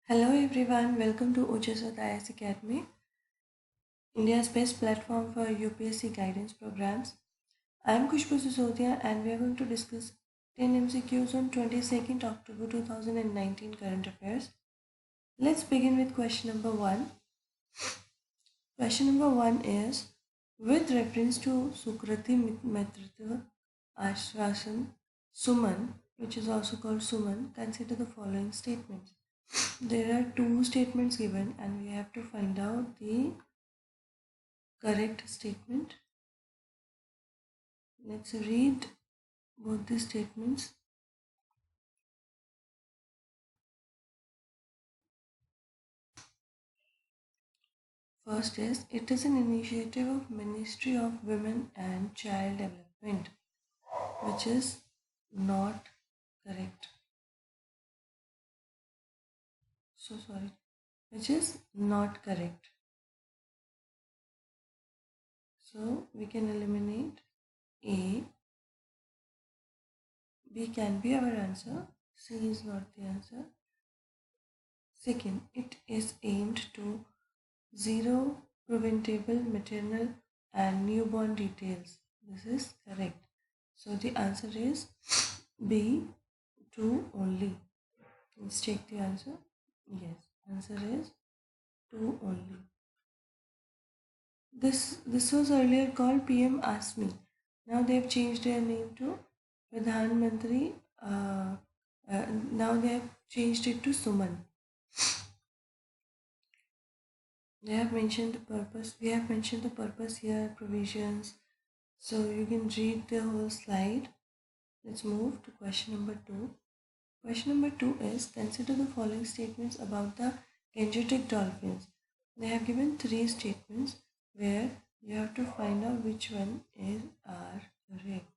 Hello everyone, welcome to Ujas with IAS Academy, India's best platform for UPSC guidance programs. I am Kushbu Sisodia and we are going to discuss 10 MCQs on 22nd October 2019 current affairs. Let's begin with question number 1. Question number 1 is, with reference to Surakshit Matritva Aashwasan, SUMAN, which is also called SUMAN, consider the following statements. There are two statements given and we have to find out the correct statement. Let's read both the statements. First is, it is an initiative of Ministry of Women and Child Development, which is not correct. Which is not correct. So we can eliminate A. B can be our answer. C is not the answer. Second, it is aimed to zero preventable maternal and newborn details. This is correct. So the answer is B, 2 only. Let's check the answer. Yes, answer is 2 only. This was earlier called PM Ask Me. Now they have changed their name to Pradhan Mantri. Now they have changed it to Suman. They have mentioned the purpose. We have mentioned the purpose here, provisions. So you can read the whole slide. Let's move to question number 2. Question number 2 is, consider the following statements about the Gangetic dolphins. They have given 3 statements where you have to find out which one are correct.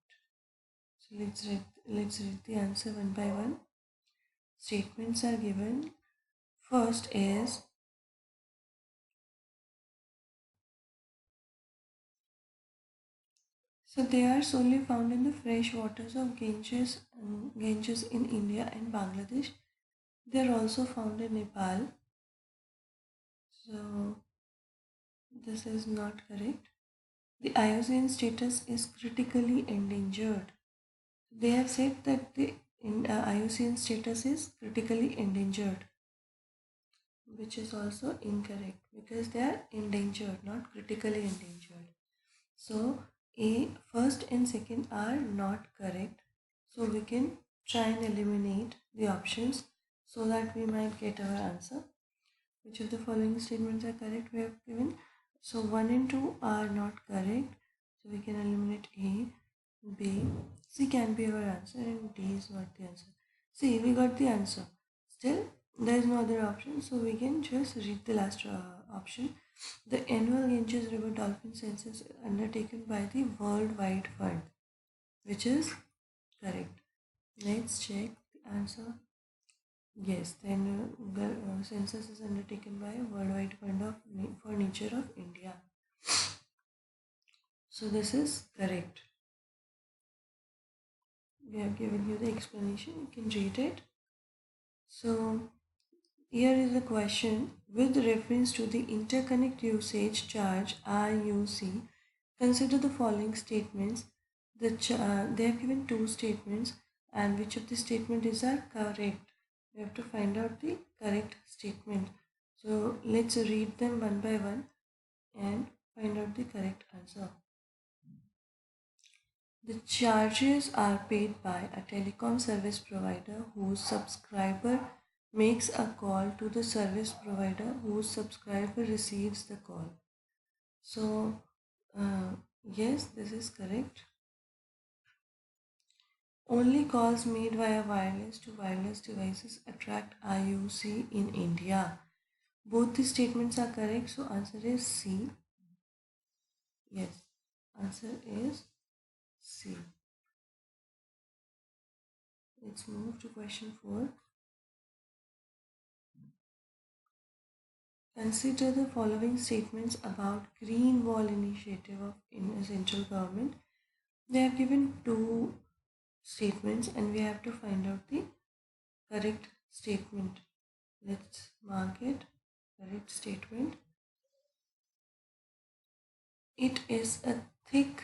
So let's read the answer one by one. Statements are given. First is, so they are solely found in the fresh waters of Ganges in India and Bangladesh. They are also found in Nepal. So this is not correct. The IUCN status is critically endangered. They have said that the IUCN status is critically endangered, which is also incorrect because they are endangered, not critically endangered. So A, first and second are not correct. So we can try and eliminate the options so that we might get our answer. Which of the following statements are correct? We have given. So 1 and 2 are not correct. So we can eliminate A, B, C can be our answer and D is not the answer. See, we got the answer. Still, there is no other option. So we can just read the last option. The annual Ganges River Dolphin Census is undertaken by the Worldwide Fund, which is correct. Let's check the answer. Yes, the annual census is undertaken by Worldwide Fund for Nature of India. So this is correct. We have given you the explanation. You can read it. So here is a question with reference to the Interconnect Usage Charge IUC. Consider the following statements. They have given 2 statements, and which of the statements are correct? We have to find out the correct statement. So let's read them one by one and find out the correct answer. The charges are paid by a telecom service provider whose subscriber makes a call to the service provider whose subscriber receives the call. So yes, this is correct. Only calls made via wireless to wireless devices attract IUC in India. Both the statements are correct, so answer is C. Yes, answer is C. Let's move to question 4. Consider the following statements about Green Wall initiative of in central government. They have given 2 statements and we have to find out the correct statement. Let's mark it. Correct statement. It is a thick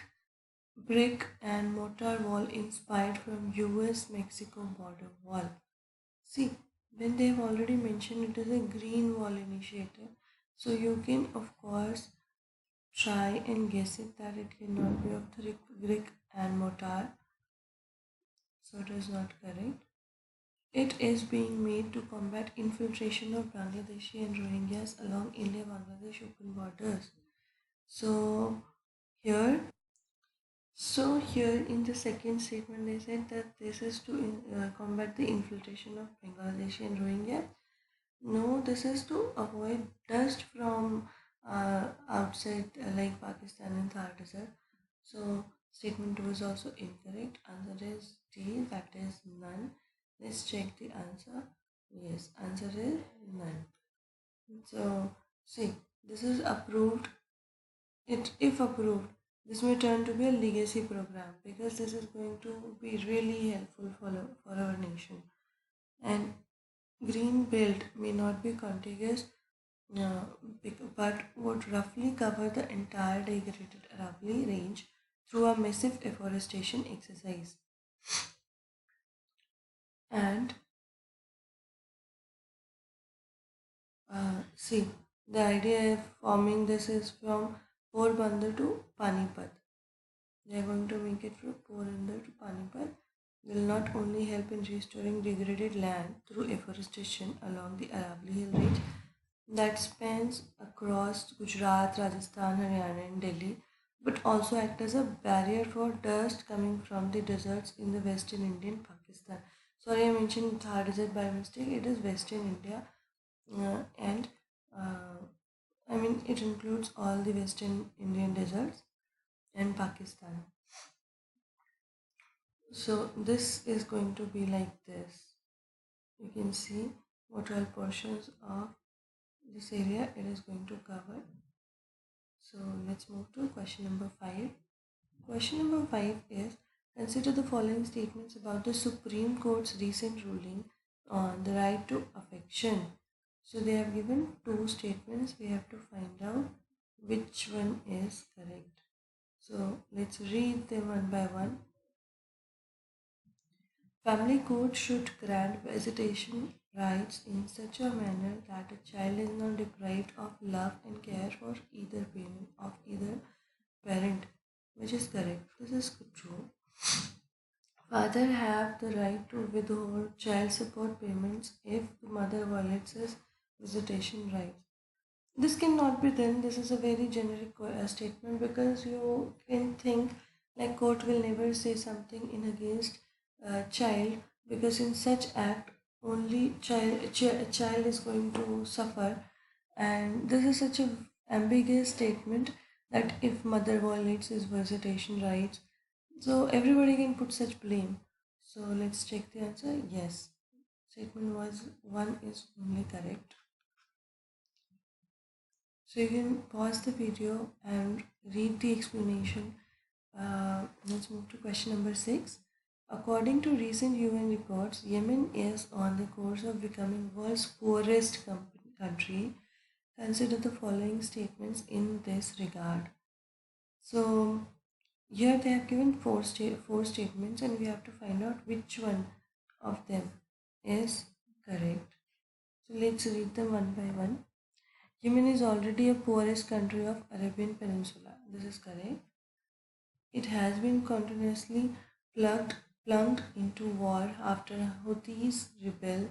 brick and mortar wall inspired from US-Mexico border wall. See, when they've already mentioned it is a green wall initiative, so you can of course try and guess it that it cannot be of the brick and mortar, so it is not correct. It is being made to combat infiltration of Bangladeshi and Rohingyas along India-Bangladesh open borders. So here, here in the second statement, they said that this is to combat the infiltration of Bangladeshi and Rohingya. No, this is to avoid dust from outside, like Pakistan and Thar Desert. So statement 2 is also incorrect. Answer is D, that is none. Let's check the answer. Yes, answer is none. So see, this is approved. It, if approved, this may turn to be a legacy program because this is going to be really helpful for our nation. And green belt may not be contiguous, uh, but would roughly cover the entire degraded Aravalli range through a massive afforestation exercise. And see, the idea of forming this is from Porbandar to Panipat. They are going to make it from Porbandar to Panipat. Will not only help in restoring degraded land through afforestation along the Aravalli Hill Range that spans across Gujarat, Rajasthan, Haryana, and Delhi, but also act as a barrier for dust coming from the deserts in the Western Indian Pakistan. Sorry, I mentioned Thar Desert by mistake. It is Western India, and uh, I mean it includes all the Western Indian deserts and Pakistan. So this is going to be like this. You can see what all portions of this area it is going to cover. So let's move to question number 5. Question number 5 is, consider the following statements about the Supreme Court's recent ruling on the right to affection. So they have given two statements. We have to find out which one is correct. So let's read them one by one. Family court should grant visitation rights in such a manner that a child is not deprived of love and care for either parent, which is correct. This is true. Father have the right to withhold child support payments if the mother violates his visitation rights. This cannot be done. This is a very generic statement because you can think like court will never say something in against child because in such act only child is going to suffer, and this is such a ambiguous statement that if mother violates his visitation rights, so everybody can put such blame. So let's check the answer. Yes, statement was 1 is only correct. So you can pause the video and read the explanation. Let's move to question number 6. According to recent UN reports, Yemen is on the course of becoming world's poorest country. Consider the following statements in this regard. So here they have given four statements and we have to find out which one of them is correct. So let's read them one by one. Yemen is already a poorest country of Arabian Peninsula. This is correct. It has been continuously plunged into war after Houthis rebel.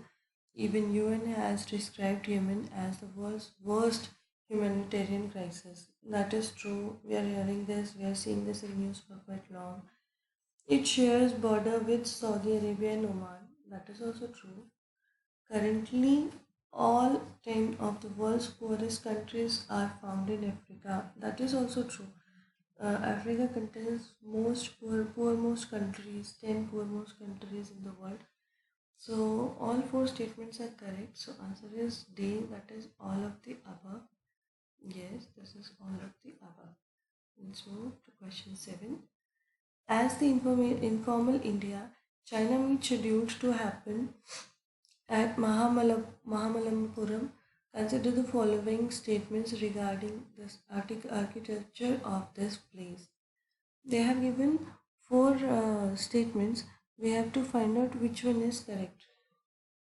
Even UN has described Yemen as the world's worst humanitarian crisis. That is true. We are hearing this. We are seeing this in news for quite long. It shares border with Saudi Arabia and Oman. That is also true. Currently, all 10 of the world's poorest countries are found in Africa. That is also true. Africa contains poormost countries, 10 poormost countries in the world. So all four statements are correct. So answer is D, that is all of the above. Yes, this is all of the above. Let's move to question 7. As the Informal India-China meet scheduled to happen At Mamallapuram, consider the following statements regarding this architecture of this place. They have given four statements. We have to find out which one is correct.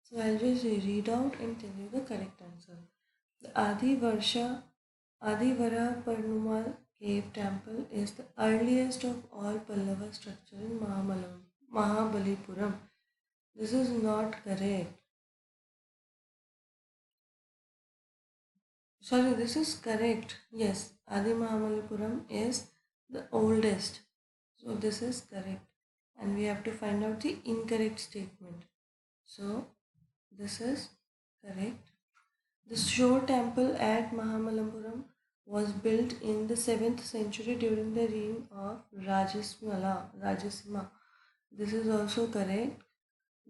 So I'll just read out and tell you the correct answer. The Adivara Parnumal cave temple is the earliest of all Pallava structure in Mahabalipuram. This is not correct. Sorry, this is correct. Yes, Adi Mahabalipuram is the oldest. So this is correct. And we have to find out the incorrect statement. So this is correct. The shore temple at Mahamalapuram was built in the 7th century during the reign of Rajasima. This is also correct.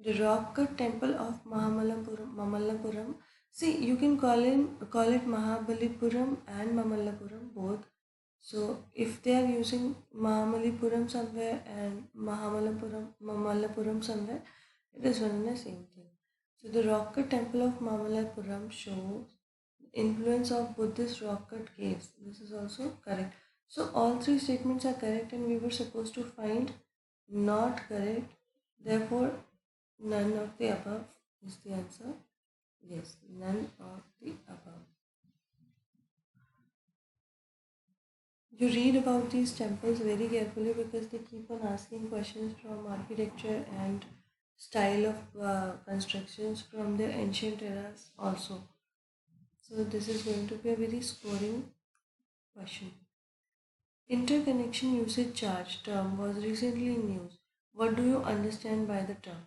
The rock cut temple of Mamallapuram. See, you can call it Mahabalipuram and Mamallapuram both. So if they are using Mahamalipuram somewhere and Mamallapuram somewhere, it is one and the same thing. So the rock cut temple of Mamallapuram shows influence of Buddhist rock cut caves. This is also correct. So all three statements are correct and we were supposed to find not correct. Therefore, none of the above is the answer. Yes, none of the above. You read about these temples very carefully because they keep on asking questions from architecture and style of constructions from the ancient eras also. So this is going to be a very scoring question. Interconnection usage charge term was recently in news. What do you understand by the term?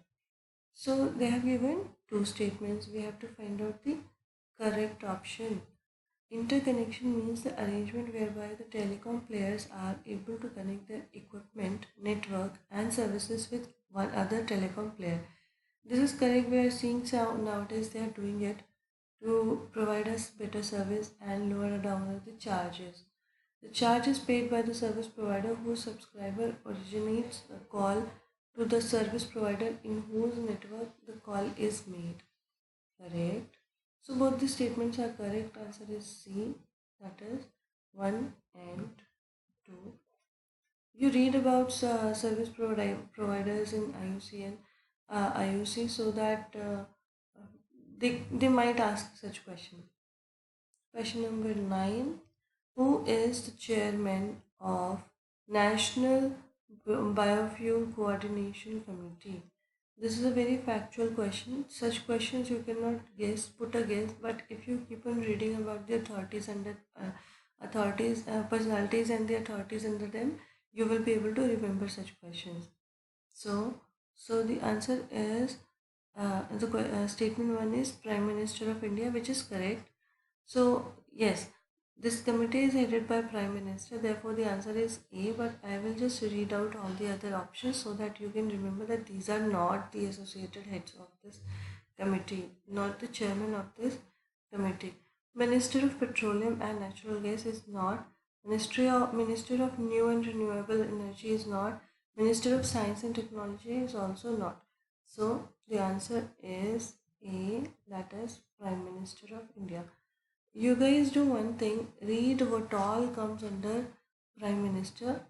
So they have given two statements. We have to find out the correct option. Interconnection means the arrangement whereby the telecom players are able to connect their equipment, network, and services with one other telecom player. This is correct. We are seeing nowadays they are doing it to provide us better service and lower down the charges. The charge is paid by the service provider whose subscriber originates a call to the service provider in whose network the call is made. Correct. So both the statements are correct. Answer is C. That is 1 and 2. You read about providers in IUCN, IUC, so that they might ask such question. Question number 9. Who is the chairman of National Biofuel Coordination Committee? This is a very factual question. Such questions you cannot put a guess, but if you keep on reading about the authorities and the personalities and the authorities under them, you will be able to remember such questions. So the answer is statement 1 is Prime Minister of India, which is correct. So yes, this committee is headed by Prime Minister, therefore the answer is A, but I will just read out all the other options so that you can remember that these are not the associated heads of this committee, not the chairman of this committee. Minister of Petroleum and Natural Gas is not. Minister of New and Renewable Energy is not. Minister of Science and Technology is also not. So the answer is A, that is Prime Minister of India. You guys do one thing, read what all comes under Prime Minister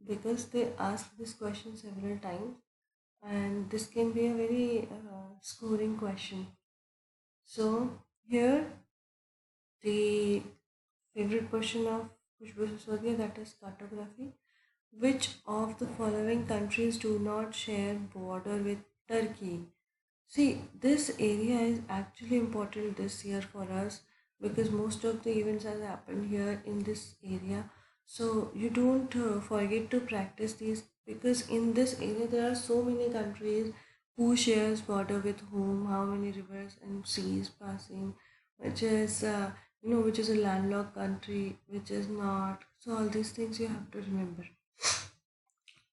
because they ask this question several times and this can be a very scoring question. So here the favorite question of Khushbu Sisodia, that is cartography. Which of the following countries do not share border with Turkey? See, this area is actually important this year for us because most of the events have happened here in this area. So you don't forget to practice these because in this area there are so many countries who shares border with whom, how many rivers and seas passing, which is which is a landlocked country, which is not. So all these things you have to remember.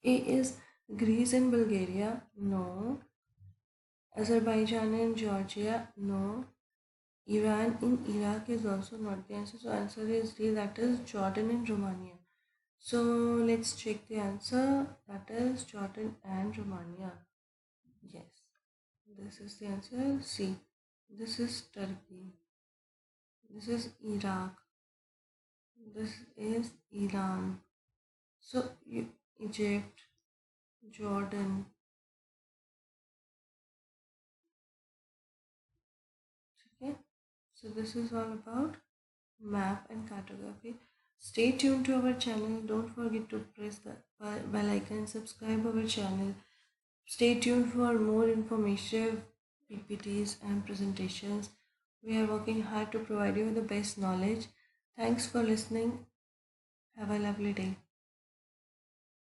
A is Greece and Bulgaria. No. Azerbaijan and Georgia, no. Iran in Iraq is also not the answer. So answer is D, that is Jordan and Romania. So let's check the answer. That is Jordan and Romania. Yes. This is the answer C. This is Turkey. This is Iraq. This is Iran. So Egypt, Jordan. Okay. So this is all about map and cartography. Stay tuned to our channel. Don't forget to press the bell icon. Subscribe our channel. Stay tuned for more informative PPTs and presentations. We are working hard to provide you the best knowledge. Thanks for listening. Have a lovely day.